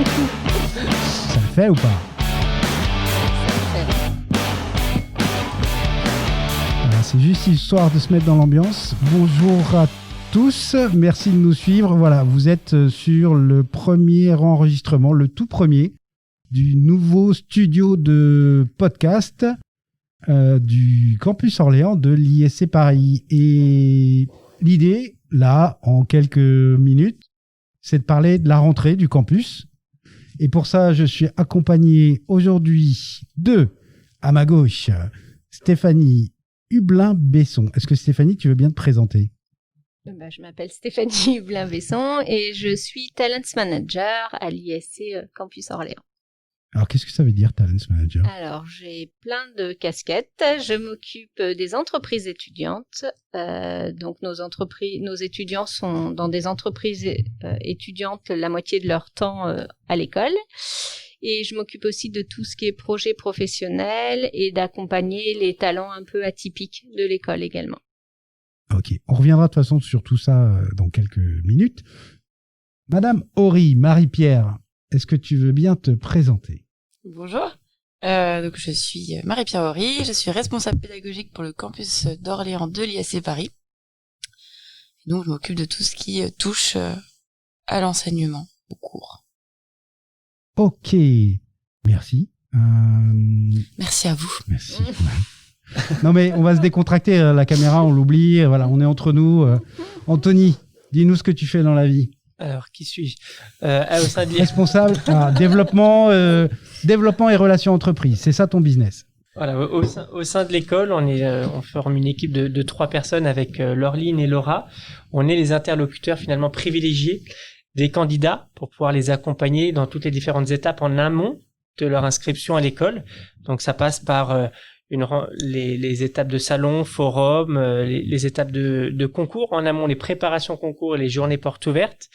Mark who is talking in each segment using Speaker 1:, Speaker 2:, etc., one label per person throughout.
Speaker 1: Ça le fait ou pas? Voilà, c'est juste histoire de se mettre dans l'ambiance. Bonjour à tous, merci de nous suivre. Voilà, vous êtes sur le premier enregistrement, le tout premier du nouveau studio de podcast du Campus Orléans de l'ISC Paris. Et l'idée, là, en quelques minutes, c'est de parler de la rentrée du campus. Et pour ça, je suis accompagné aujourd'hui à ma gauche, Stéphanie Hublin-Besson. Est-ce que Stéphanie, tu veux bien te présenter?
Speaker 2: Je m'appelle Stéphanie Hublin-Besson et je suis Talent Manager à l'ISC Campus Orléans.
Speaker 1: Alors, qu'est-ce que ça veut dire, Talent Manager?
Speaker 2: Alors, j'ai plein de casquettes. Je m'occupe des entreprises étudiantes. Donc, nos étudiants sont dans des entreprises étudiantes la moitié de leur temps à l'école. Et je m'occupe aussi de tout ce qui est projet professionnel et d'accompagner les talents un peu atypiques de l'école également.
Speaker 1: Ok, on reviendra de toute façon sur tout ça dans quelques minutes. Madame Horry, Marie-Pierre, est-ce que tu veux bien te présenter?
Speaker 3: Bonjour, donc je suis Marie-Pierre Horry, je suis responsable pédagogique pour le campus d'Orléans de l'ISC Paris. Donc je m'occupe de tout ce qui touche à l'enseignement au cours.
Speaker 1: Ok, merci.
Speaker 3: Merci à vous.
Speaker 1: Merci. Non mais on va se décontracter, la caméra on l'oublie, voilà, on est entre nous. Anthony, dis-nous ce que tu fais dans la vie.
Speaker 4: Alors, qui suis-je au sein de
Speaker 1: Responsable développement et relations entreprises, c'est ça ton business?
Speaker 4: Voilà, au sein de l'école, on forme une équipe de 3 personnes avec Laureline et Laura. On est les interlocuteurs finalement privilégiés des candidats pour pouvoir les accompagner dans toutes les différentes étapes en amont de leur inscription à l'école. Donc ça passe par les étapes de salon, forum, les étapes de concours en amont, les préparations concours et les journées portes ouvertes.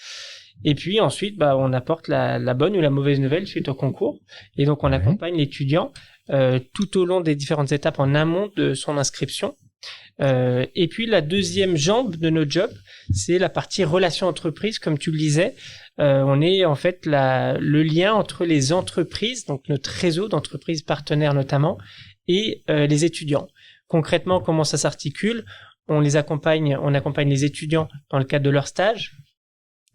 Speaker 4: Et puis ensuite, on apporte la bonne ou la mauvaise nouvelle suite au concours. Et donc on accompagne l'étudiant tout au long des différentes étapes en amont de son inscription. Et puis la deuxième jambe de notre job, c'est la partie relations entreprises, comme tu le disais. On est en fait le lien entre les entreprises, donc notre réseau d'entreprises partenaires notamment, et les étudiants. Concrètement, comment ça s'articule? On accompagne les étudiants dans le cadre de leur stage.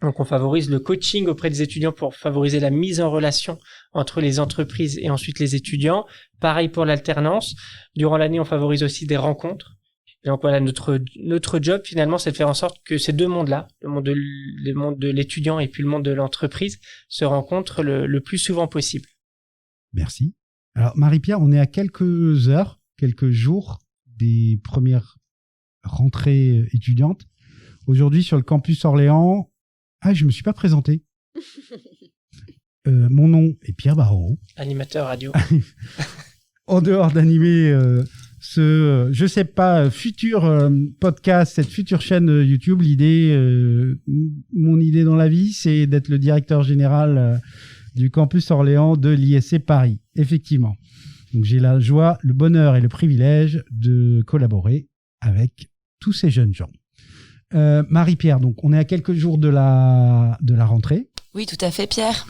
Speaker 4: Donc on favorise le coaching auprès des étudiants pour favoriser la mise en relation entre les entreprises et ensuite les étudiants. Pareil pour l'alternance. Durant l'année, on favorise aussi des rencontres. Et donc voilà, notre job finalement, c'est de faire en sorte que ces deux mondes-là, le monde de l'étudiant et puis le monde de l'entreprise, se rencontrent le plus souvent possible.
Speaker 1: Merci. Alors Marie-Pierre, on est à quelques jours des premières rentrées étudiantes. Aujourd'hui sur le campus Orléans, je me suis pas présenté. Mon nom est Pierre Barreau.
Speaker 4: Animateur radio.
Speaker 1: En dehors d'animer je sais pas, futur podcast, cette future chaîne YouTube, mon idée dans la vie, c'est d'être le directeur général du campus Orléans de l'ISC Paris, effectivement. Donc j'ai la joie, le bonheur et le privilège de collaborer avec tous ces jeunes gens. Marie-Pierre, donc on est à quelques jours de la rentrée.
Speaker 3: Oui, tout à fait, Pierre.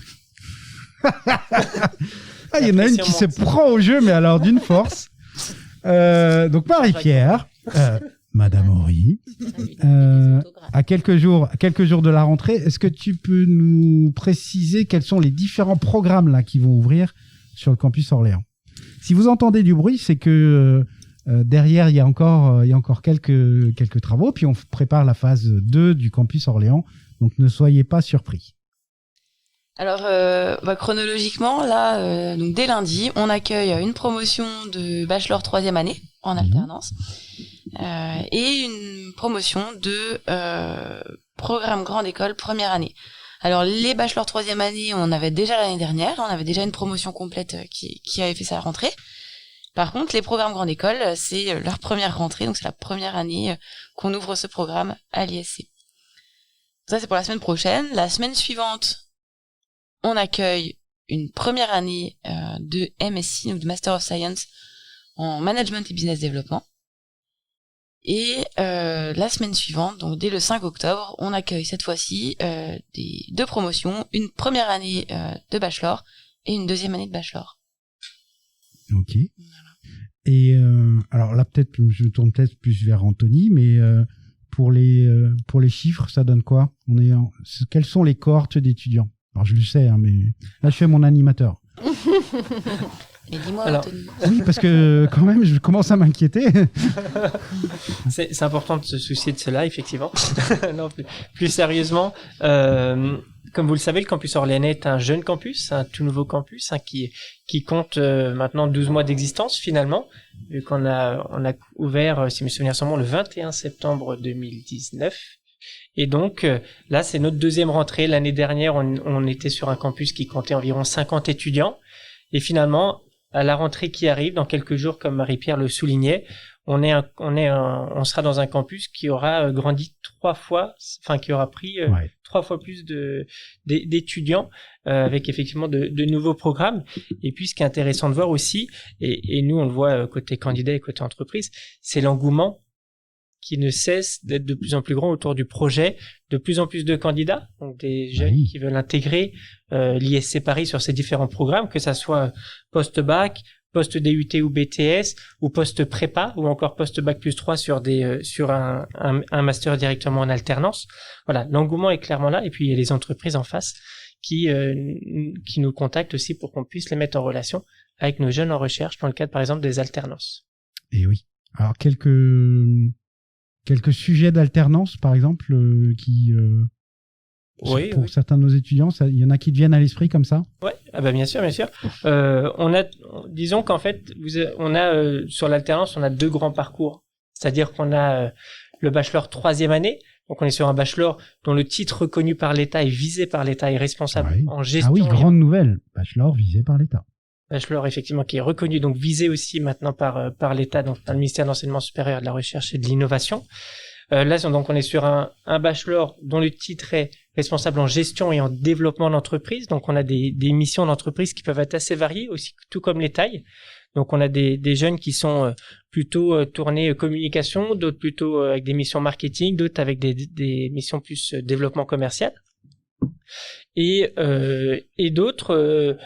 Speaker 1: Il y en a une qui se prend au jeu, mais alors d'une force. Donc Marie-Pierre, Madame Horry, à quelques jours de la rentrée, est-ce que tu peux nous préciser quels sont les différents programmes là qui vont ouvrir sur le campus Orléans? Si vous entendez du bruit, c'est que derrière il y a encore quelques travaux, puis on prépare la phase 2 du campus Orléans, donc ne soyez pas surpris.
Speaker 3: Alors, chronologiquement, là, donc dès lundi, on accueille une promotion de bachelor 3e année en alternance et une promotion de programme grande école première année. Alors, les bachelors 3e année, on avait déjà l'année dernière, on avait déjà une promotion complète qui avait fait sa rentrée. Par contre, les programmes grande école, c'est leur première rentrée, donc c'est la première année qu'on ouvre ce programme à l'ISC. Ça, c'est pour la semaine prochaine. La semaine suivante, on accueille une première année de MSc, donc de Master of Science en Management et Business Development. Et la semaine suivante, donc dès le 5 octobre, on accueille cette fois-ci des 2 promotions, une première année de bachelor et une deuxième année de bachelor.
Speaker 1: Ok. Et alors là, peut-être, je tourne peut-être plus vers Anthony, mais pour les chiffres, ça donne quoi? Quelles sont les cohortes d'étudiants? Alors je le sais, hein, mais là je fais mon animateur.
Speaker 3: Et dis-moi,
Speaker 4: Alors,
Speaker 3: Anthony.
Speaker 1: Oui, parce que quand même, je commence à m'inquiéter.
Speaker 4: C'est important de se soucier de cela, effectivement. Non, plus sérieusement, comme vous le savez, le campus orléanais est un jeune campus, un tout nouveau campus, hein, qui compte maintenant 12 mois d'existence finalement, vu qu'on a ouvert, si mes souvenirs sont bons, le 21 septembre 2019. Et donc là, c'est notre deuxième rentrée. L'année dernière, on était sur un campus qui comptait environ 50 étudiants. Et finalement, à la rentrée qui arrive, dans quelques jours, comme Marie-Pierre le soulignait, on sera dans un campus qui aura grandi 3 fois, enfin qui aura pris 3 fois plus d'étudiants, avec effectivement de nouveaux programmes. Et puis, ce qui est intéressant de voir aussi, et nous on le voit côté candidat et côté entreprise, c'est l'engouement qui ne cesse d'être de plus en plus grand autour du projet, de plus en plus de candidats, donc des jeunes qui veulent intégrer l'ISC Paris sur ces différents programmes, que ça soit post-bac, post-DUT ou BTS, ou post-prépa, ou encore post-bac plus 3 sur un master directement en alternance. Voilà, l'engouement est clairement là, et puis il y a les entreprises en face qui nous contactent aussi pour qu'on puisse les mettre en relation avec nos jeunes en recherche, dans le cadre par exemple des alternances.
Speaker 1: Et oui. Alors quelques sujets d'alternance, par exemple, pour certains de nos étudiants, il y en a qui te viennent à l'esprit comme ça?
Speaker 4: Ouais, bien sûr. Disons qu'en fait, on a sur l'alternance, on a 2 grands parcours. C'est-à-dire qu'on a le bachelor 3e année. Donc on est sur un bachelor dont le titre reconnu par l'État est visé par l'État et responsable en gestion.
Speaker 1: Ah oui, grande nouvelle. Bachelor visé par l'État.
Speaker 4: Bachelor, effectivement, qui est reconnu, donc visé aussi maintenant par l'État, donc par le ministère de l'Enseignement supérieur, de la Recherche et de l'Innovation. Là, donc, on est sur un bachelor dont le titre est responsable en gestion et en développement d'entreprise. Donc, on a des missions d'entreprise qui peuvent être assez variées, aussi, tout comme les tailles. Donc, on a des jeunes qui sont plutôt tournés communication, d'autres plutôt avec des missions marketing, d'autres avec des missions plus développement commercial. Et d'autres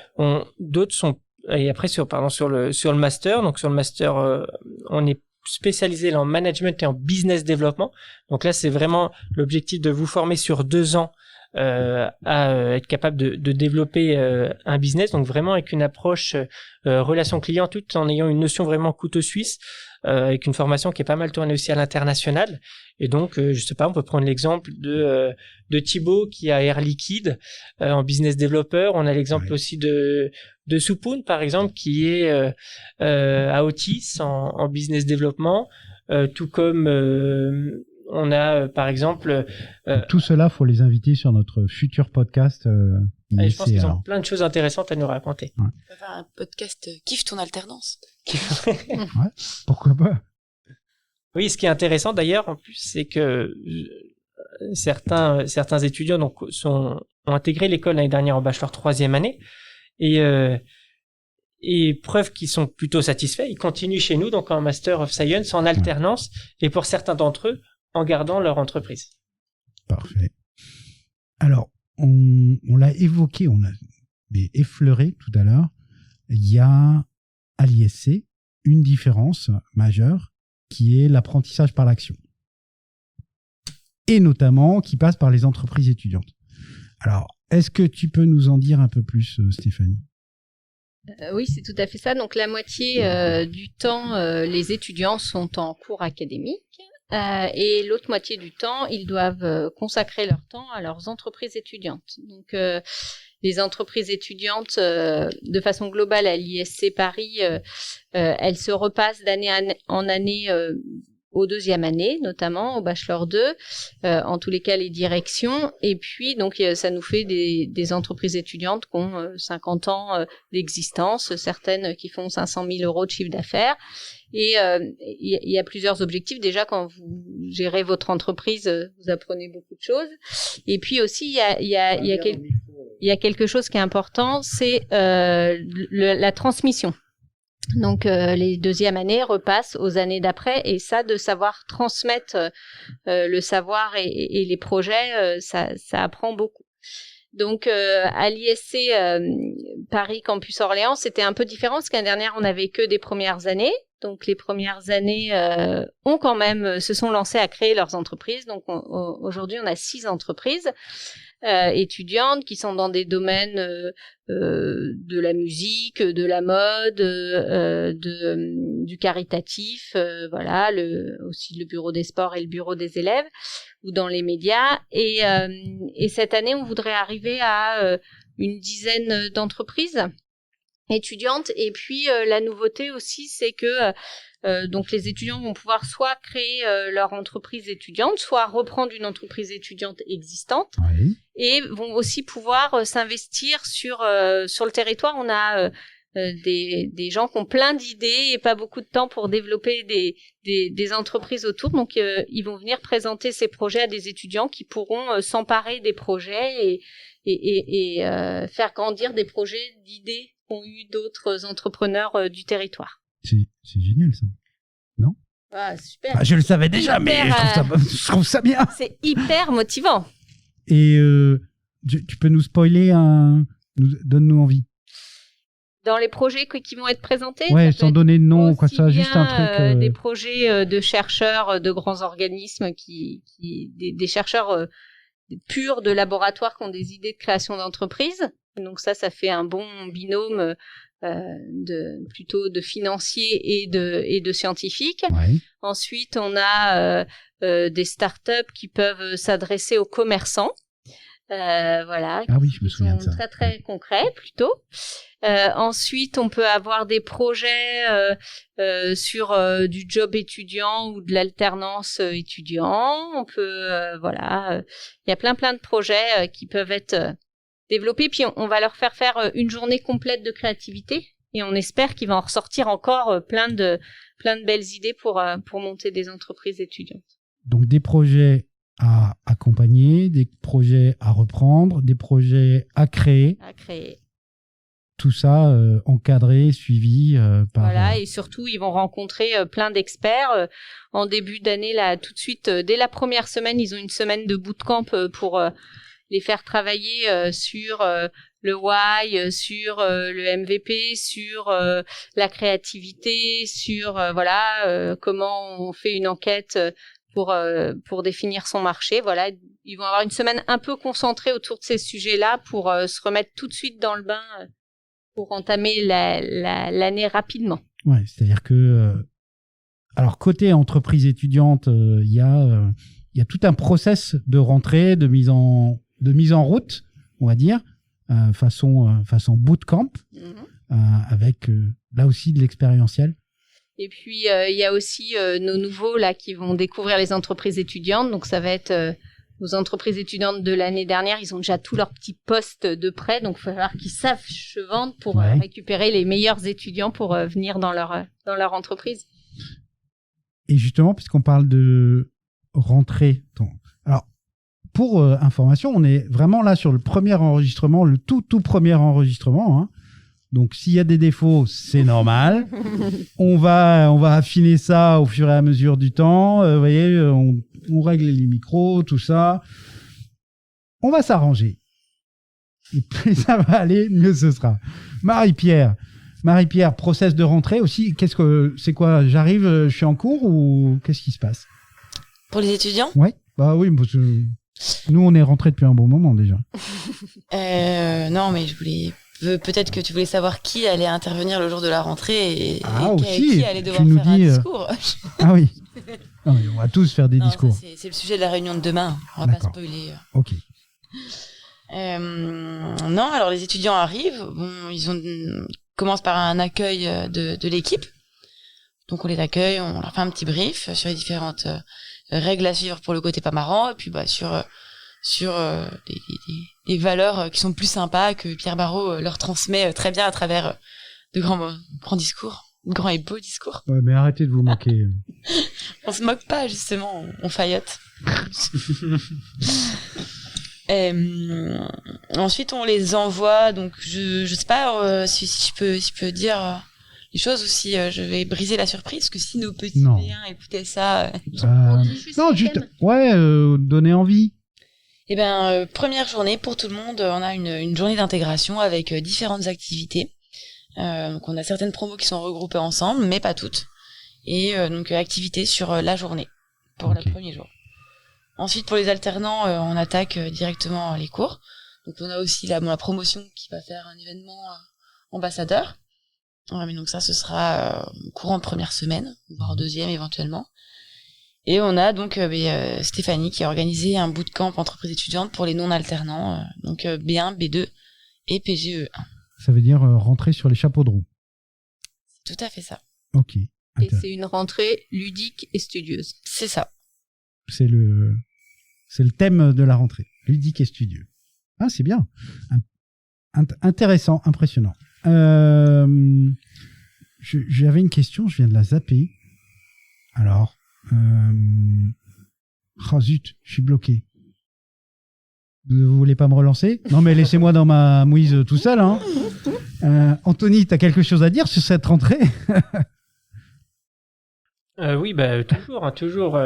Speaker 4: sont. Et après sur le master, donc sur le master, on est spécialisé là en management et en business développement. Donc là, c'est vraiment l'objectif de vous former sur 2 ans à être capable de développer un business, donc vraiment avec une approche relation client, tout en ayant une notion vraiment couteau suisse, avec une formation qui est pas mal tournée aussi à l'international. Et donc, je sais pas, on peut prendre l'exemple de Thibaut qui a Air Liquide en business developer. On a l'exemple aussi de Soupoun, par exemple, qui est à Otis en business développement, tout comme on a par exemple
Speaker 1: tout cela, faut les inviter sur notre futur podcast.
Speaker 4: Je pense qu'ils ont plein de choses intéressantes à nous raconter.
Speaker 3: On va faire un podcast Kiffe ton alternance.
Speaker 1: Ouais, pourquoi pas.
Speaker 4: Oui, ce qui est intéressant d'ailleurs en plus, c'est que certains étudiants donc ont intégré l'école l'année dernière en bachelor 3e année et preuve qu'ils sont plutôt satisfaits, ils continuent chez nous donc en Master of Science en alternance et pour certains d'entre eux en gardant leur entreprise.
Speaker 1: Parfait. Alors, on l'a évoqué, on l'a effleuré tout à l'heure. Il y a à l'ISC une différence majeure qui est l'apprentissage par l'action. Et notamment qui passe par les entreprises étudiantes. Alors, est-ce que tu peux nous en dire un peu plus, Stéphanie ?
Speaker 2: Oui, c'est tout à fait ça. Donc la moitié du temps, les étudiants sont en cours académiques et l'autre moitié du temps, ils doivent consacrer leur temps à leurs entreprises étudiantes. Donc les entreprises étudiantes, de façon globale à l'ISC Paris, elles se repassent d'année en année aux 2e année, notamment au bachelor 2, en tous les cas les directions. Et puis, donc, ça nous fait des entreprises étudiantes qui ont 50 ans d'existence, certaines qui font 500 000 euros de chiffre d'affaires. Et il y a plusieurs objectifs. Déjà, quand vous gérez votre entreprise, vous apprenez beaucoup de choses. Et puis aussi, il y a quelque chose qui est important, c'est la transmission. Donc les deuxièmes années repassent aux années d'après, et ça, de savoir transmettre le savoir et les projets, ça apprend beaucoup. Donc à l'ISC Paris Campus Orléans, c'était un peu différent parce qu'année dernière on n'avait que des premières années. Donc les premières années ont quand même se sont lancées à créer leurs entreprises. Donc aujourd'hui on a 6 entreprises étudiantes qui sont dans des domaines de la musique, de la mode, du caritatif, voilà, aussi le bureau des sports et le bureau des élèves, ou dans les médias. Et cette année, on voudrait arriver à une dizaine d'entreprises étudiantes. Et puis la nouveauté aussi, c'est que donc les étudiants vont pouvoir soit créer leur entreprise étudiante, soit reprendre une entreprise étudiante existante,
Speaker 1: Oui.
Speaker 2: et vont aussi pouvoir s'investir sur le territoire. On a des gens qui ont plein d'idées et pas beaucoup de temps pour développer des entreprises autour. Donc ils vont venir présenter ces projets à des étudiants qui pourront s'emparer des projets et faire grandir des projets d'idées qu'ont eu d'autres entrepreneurs du territoire.
Speaker 1: C'est génial, ça. Non?
Speaker 2: Ah, super.
Speaker 1: Ah, je le savais déjà, mais je trouve ça bien.
Speaker 2: C'est hyper motivant.
Speaker 1: Et tu peux nous spoiler donne-nous envie.
Speaker 2: Dans les projets qui vont être présentés?
Speaker 1: Ouais, sans donner de nom ou quoi ça,
Speaker 2: bien,
Speaker 1: juste un truc.
Speaker 2: Des projets de chercheurs de grands organismes, des chercheurs purs de laboratoires qui ont des idées de création d'entreprise. Donc ça fait un bon binôme plutôt de financiers et de scientifiques.
Speaker 1: Ouais.
Speaker 2: Ensuite, on a des startups qui peuvent s'adresser aux commerçants. Voilà.
Speaker 1: Ah oui, je me souviens de ça.
Speaker 2: Très très concrets plutôt. Ensuite, on peut avoir des projets sur du job étudiant ou de l'alternance étudiant. On peut, il y a plein de projets qui peuvent être développés. Puis on va leur faire une journée complète de créativité, et on espère qu'il va en ressortir encore plein de belles idées pour monter des entreprises étudiantes.
Speaker 1: Donc des projets à accompagner, des projets à reprendre, des projets à créer. Tout ça encadré, suivi par...
Speaker 2: Voilà, et surtout, ils vont rencontrer plein d'experts. En début d'année, là, tout de suite, dès la première semaine, ils ont une semaine de bootcamp pour les faire travailler sur le why, sur le MVP, sur la créativité, sur comment on fait une enquête pour définir son marché. Voilà, ils vont avoir une semaine un peu concentrée autour de ces sujets-là pour se remettre tout de suite dans le bain pour entamer l'année rapidement.
Speaker 1: Ouais, c'est-à-dire que alors côté entreprise étudiante, il y a tout un process de rentrée, de mise en route, on va dire, façon bootcamp, avec là aussi de l'expérientiel.
Speaker 2: Et puis il y a aussi nos nouveaux là qui vont découvrir les entreprises étudiantes. Donc ça va être nos entreprises étudiantes de l'année dernière. Ils ont déjà tous leurs petits postes de prêt, donc il va falloir qu'ils savent se vendre pour récupérer les meilleurs étudiants pour venir dans leur entreprise.
Speaker 1: Et justement, puisqu'on parle de rentrée, alors pour information, on est vraiment là sur le premier enregistrement, le tout premier enregistrement, hein. Donc, s'il y a des défauts, c'est normal. On va affiner ça au fur et à mesure du temps. Vous voyez, on règle les micros, tout ça. On va s'arranger. Et plus ça va aller, mieux ce sera. Marie-Pierre, process de rentrée aussi. C'est quoi? J'arrive, je suis en cours ou qu'est-ce qui se passe?
Speaker 3: Pour les étudiants?
Speaker 1: Oui. Bah oui, parce que nous, on est rentrés depuis un bon moment déjà.
Speaker 3: Non, mais peut-être que tu voulais savoir qui allait intervenir le jour de la rentrée et qui allait devoir faire un discours.
Speaker 1: Ah oui. Non, mais on va tous faire des discours.
Speaker 3: C'est le sujet de la réunion de demain. On va pas spoiler.
Speaker 1: Ok.
Speaker 3: Non, alors les étudiants arrivent. Bon, ils commencent par un accueil de l'équipe. Donc on les accueille, on leur fait un petit brief sur les différentes règles à suivre pour le côté pas marrant, et puis sur les valeurs qui sont plus sympas que Pierre Barraud leur transmet très bien à travers de grands discours, de grands et beaux discours.
Speaker 1: Ouais, mais arrêtez de vous moquer.
Speaker 3: On se moque pas, justement, on faillote. Ensuite, on les envoie, donc je sais pas si je peux dire les choses aussi. Je vais briser la surprise, parce que si nos petits
Speaker 1: Non.
Speaker 3: B1 écoutaient ça...
Speaker 1: Euh,
Speaker 2: dit juste
Speaker 1: non,
Speaker 2: le
Speaker 1: juste,
Speaker 2: thème.
Speaker 1: donner envie.
Speaker 3: Eh ben, première journée pour tout le monde, on a une journée d'intégration avec différentes activités. Donc on a certaines promos qui sont regroupées ensemble, mais pas toutes. Et donc activités sur la journée pour
Speaker 1: Ok.
Speaker 3: le premier jour. Ensuite pour les alternants, on attaque directement les cours. Donc on a aussi la promotion qui va faire un événement ambassadeur. Mais donc ça ce sera courant de première semaine, voire deuxième éventuellement. Et on a donc Stéphanie qui a organisé un bootcamp entreprise étudiante pour les non-alternants, donc B1, B2 et PGE1.
Speaker 1: Ça veut dire rentrer sur les chapeaux de roue.
Speaker 3: Tout à fait ça.
Speaker 1: Ok.
Speaker 2: Et c'est une rentrée ludique et studieuse.
Speaker 3: C'est ça.
Speaker 1: C'est le thème de la rentrée. Ludique et studieux. Ah, c'est bien. Intéressant, impressionnant. J'avais une question, je viens de la zapper. Alors, oh zut, je suis bloqué. Vous voulez pas me relancer? Non, mais laissez-moi dans ma mouise tout seul. Hein. Anthony, tu as quelque chose à dire sur cette rentrée?
Speaker 4: Oui, bah, toujours.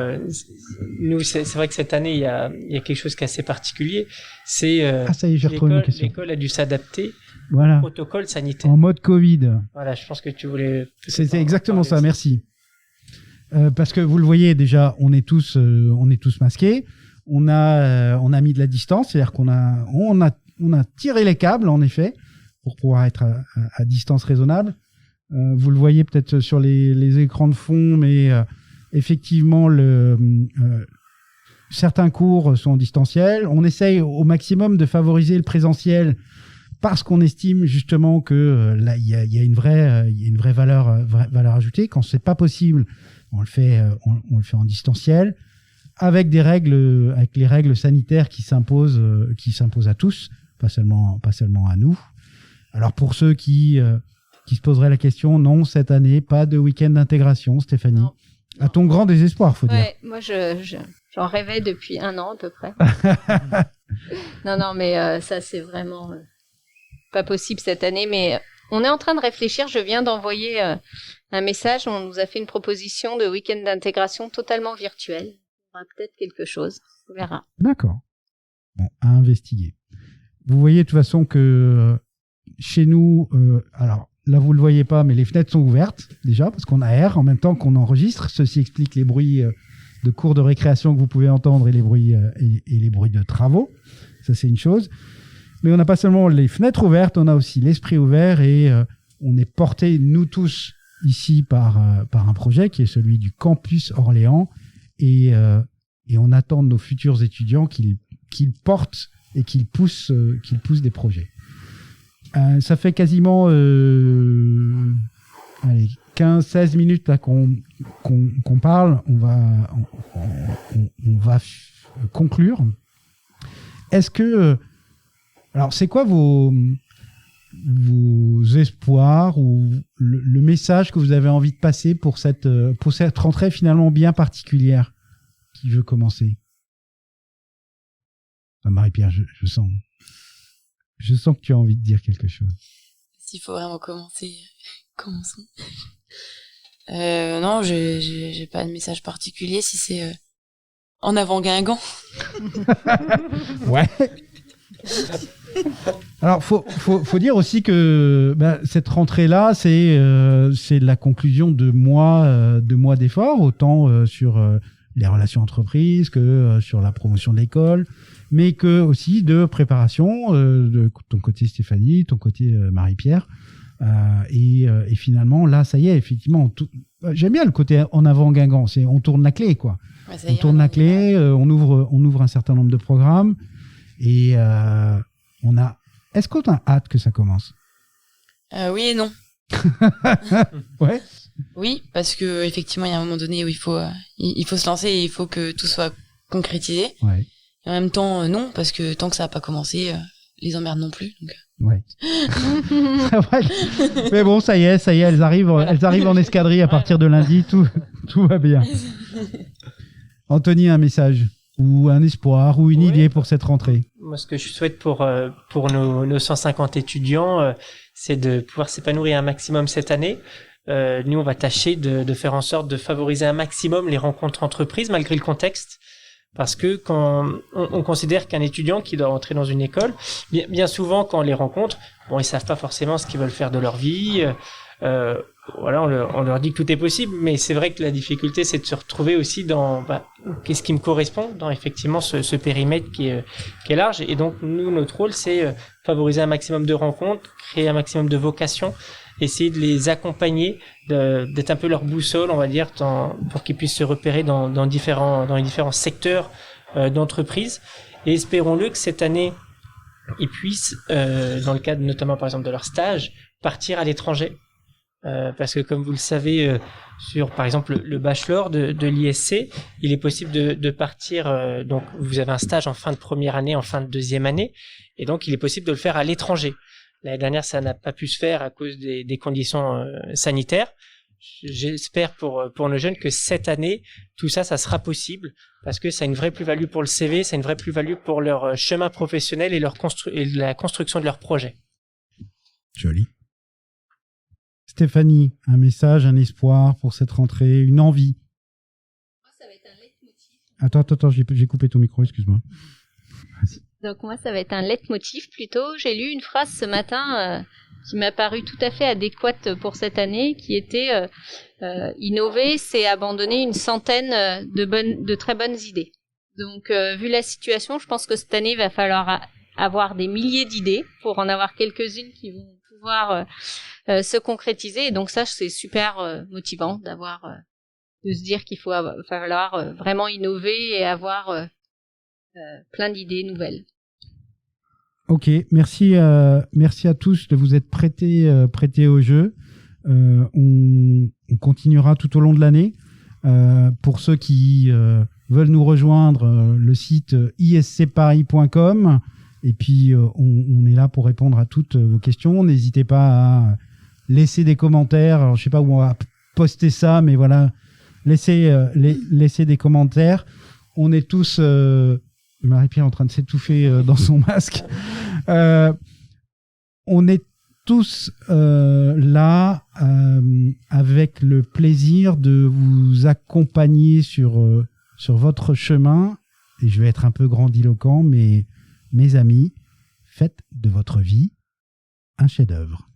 Speaker 4: Nous, c'est vrai que cette année, il y a quelque chose qui est assez particulier. C'est
Speaker 1: Ah, ça y est, j'ai retrouvé ma question.
Speaker 4: l'école a dû s'adapter
Speaker 1: Voilà,
Speaker 4: au protocole sanitaire.
Speaker 1: en mode Covid.
Speaker 4: Voilà, je pense que tu voulais.
Speaker 1: C'était exactement
Speaker 4: parler
Speaker 1: ça,
Speaker 4: de
Speaker 1: merci. Parce que vous le voyez déjà, on est tous masqués. On a mis de la distance, c'est-à-dire qu'on a tiré les câbles en effet pour pouvoir être à distance raisonnable. Vous le voyez peut-être sur les écrans de fond, mais effectivement, certains cours sont en distanciel. On essaye au maximum de favoriser le présentiel parce qu'on estime justement que là il y a une vraie valeur ajoutée. Quand c'est pas possible, on le fait en distanciel avec les règles sanitaires qui s'imposent à tous, pas seulement à nous. Alors pour ceux qui se poseraient la question, non, cette année, pas de week-end d'intégration, Stéphanie.
Speaker 2: Non.
Speaker 1: À ton grand désespoir, faut dire.
Speaker 2: Ouais, moi j'en rêvais depuis 1 an à peu près. non, mais ça c'est vraiment pas possible cette année. Mais on est en train de réfléchir. Je viens d'envoyer un message. On nous a fait une proposition de week-end d'intégration totalement virtuel. Il y aura peut-être quelque chose. On verra.
Speaker 1: D'accord. Bon, à investiguer. Vous voyez de toute façon que chez nous, alors là vous le voyez pas, mais les fenêtres sont ouvertes déjà parce qu'on aère en même temps qu'on enregistre. Ceci explique les bruits de cours de récréation que vous pouvez entendre et les bruits de travaux. Ça c'est une chose. Mais on n'a pas seulement les fenêtres ouvertes, on a aussi l'esprit ouvert et on est portés nous tous ici par un projet qui est celui du campus Orléans et on attend de nos futurs étudiants qu'ils portent et qu'ils poussent des projets. Ça fait quasiment 15-16 minutes là qu'on parle. On va conclure. Est-ce que alors c'est quoi vos espoirs ou le message que vous avez envie de passer pour cette rentrée finalement bien particulière? Qui veut commencer? Marie-Pierre, je sens que tu as envie de dire quelque chose.
Speaker 3: S'il faut vraiment commencer, commençons. Non, j'ai pas de message particulier, si c'est en avant Guingamp.
Speaker 1: Ouais. Alors, faut dire aussi que cette rentrée-là, c'est la conclusion de mois d'efforts, autant sur les relations entreprises que sur la promotion de l'école, mais que aussi de préparation de ton côté Stéphanie, ton côté Marie-Pierre. Et finalement, là, ça y est, effectivement, j'aime bien le côté en avant Guingamp, c'est on tourne la clé, quoi.
Speaker 3: Ouais,
Speaker 1: on tourne la clé, on ouvre un certain nombre de programmes et est-ce qu'on a hâte que ça commence?
Speaker 3: Oui et non.
Speaker 1: Ouais.
Speaker 3: Oui, parce que effectivement, il y a un moment donné où il faut se lancer et il faut que tout soit concrétisé.
Speaker 1: Ouais.
Speaker 3: Et en même temps, non, parce que tant que ça n'a pas commencé, les emmerdes non plus. Donc.
Speaker 1: Ouais. Mais bon, ça y est, elles arrivent en escadrille à partir de lundi, tout va bien. Anthony, un message ou un espoir ou une idée pour cette rentrée?
Speaker 4: Moi, ce que je souhaite pour nos 150 étudiants, c'est de pouvoir s'épanouir un maximum cette année. nous, on va tâcher de faire en sorte de favoriser un maximum les rencontres entreprises malgré le contexte. Parce que quand on considère qu'un étudiant qui doit entrer dans une école, bien souvent, quand on les rencontre, bon, ils savent pas forcément ce qu'ils veulent faire de leur vie. Voilà, on leur dit que tout est possible, mais c'est vrai que la difficulté, c'est de se retrouver aussi dans qu'est-ce qui me correspond dans effectivement ce périmètre qui est large. Et donc, nous, notre rôle, c'est favoriser un maximum de rencontres, créer un maximum de vocations, essayer de les accompagner, d'être un peu leur boussole, on va dire, pour qu'ils puissent se repérer dans les différents secteurs d'entreprise. Et espérons-le que cette année, ils puissent, dans le cadre notamment par exemple de leur stage, partir à l'étranger. Parce que comme vous le savez, sur par exemple le bachelor de l'ISC, il est possible de partir, donc vous avez un stage en fin de première année, en fin de deuxième année, et donc il est possible de le faire à l'étranger. L'année dernière, ça n'a pas pu se faire à cause des conditions sanitaires. J'espère pour nos jeunes que cette année, tout ça sera possible parce que ça a une vraie plus-value pour le CV, ça a une vraie plus-value pour leur chemin professionnel et la construction de leur projet.
Speaker 1: Joli. Stéphanie, un message, un espoir pour cette rentrée, une envie.
Speaker 2: Moi, ça va être un leitmotiv.
Speaker 1: Attends, j'ai coupé ton micro, excuse-moi. Vas-y.
Speaker 2: Donc moi, ça va être un leitmotiv plutôt. J'ai lu une phrase ce matin qui m'a paru tout à fait adéquate pour cette année, qui était innover, c'est abandonner une centaine de très bonnes idées. Donc vu la situation, je pense que cette année, il va falloir avoir des milliers d'idées pour en avoir quelques-unes qui vont pouvoir se concrétiser. Et donc ça, c'est super motivant de se dire qu'il falloir vraiment innover et avoir plein d'idées nouvelles.
Speaker 1: Ok, merci à tous de vous être prêtés au jeu. On continuera tout au long de l'année. Pour ceux qui veulent nous rejoindre, le site iscparis.com. Et puis, on est là pour répondre à toutes vos questions. N'hésitez pas à laisser des commentaires. Alors, je ne sais pas où on va poster ça, mais voilà, laissez des commentaires. On est tous... Marie-Pierre est en train de s'étouffer dans son masque. On est tous là avec le plaisir de vous accompagner sur votre chemin. Et je vais être un peu grandiloquent, mais mes amis, faites de votre vie un chef-d'œuvre.